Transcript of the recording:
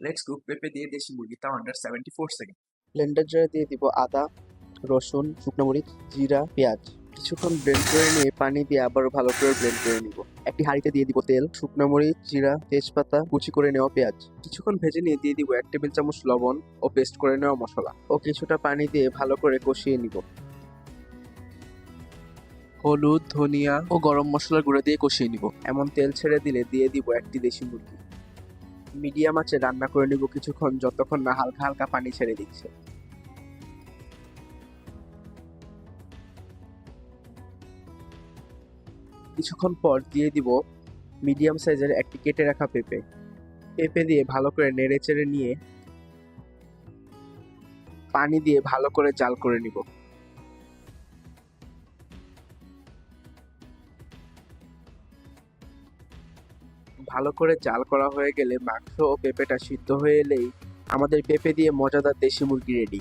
Let's cook পেঁপে দিয়ে দেশি মুরগি, তাও আন্ডার 74 সেকেন্ড। ব্লেন্ডার জারে দিয়ে দিব আদা, রসুন, শুকনো মরিচ, জিরা, পেঁয়াজ। কিছুক্ষণ ব্লেন্ড করে নিয়ে পানি দিয়ে আবারও ভালো করে ব্লেন্ড করে নিব। একটি হাঁড়িতে দিয়ে দিব তেল, শুকনো মরিচ, জিরা, তেজপাতা, কুচি করে নেওয়া পেঁয়াজ। কিছুক্ষণ ভেজে নিয়ে দিয়ে দিব 1 টেবিল চামচ লবণ ও পেস্ট করে নেওয়া মশলা ও কিছুটা পানি দিয়ে ভালো করে কষিয়ে নিব। হলুদ, ধনিয়া ও গরম মশলার গুঁড়ো দিয়ে কষিয়ে নিব। এমন তেল ছেড়ে দিলে দিয়ে দিব একটি দেশি মুরগি। মিডিয়াম আঁচে রান্না করে নিব কিছুক্ষণ, যতক্ষণ না হালকা হালকা পানি ছেড়ে দিচ্ছে। কিছুক্ষণ পর দিয়ে দিব মিডিয়াম সাইজের একটি কেটে রাখা পেঁপে। পেঁপে দিয়ে ভালো করে নেড়ে চেড়ে নিয়ে পানি দিয়ে ভালো করে জাল করে নিব। ভালো করে জাল করা হয়ে গেলে মাংস ও পেঁপেটা সিদ্ধ হয়ে এলেই আমাদের পেঁপে দিয়ে মজাদার দেশি মুরগি রেডি।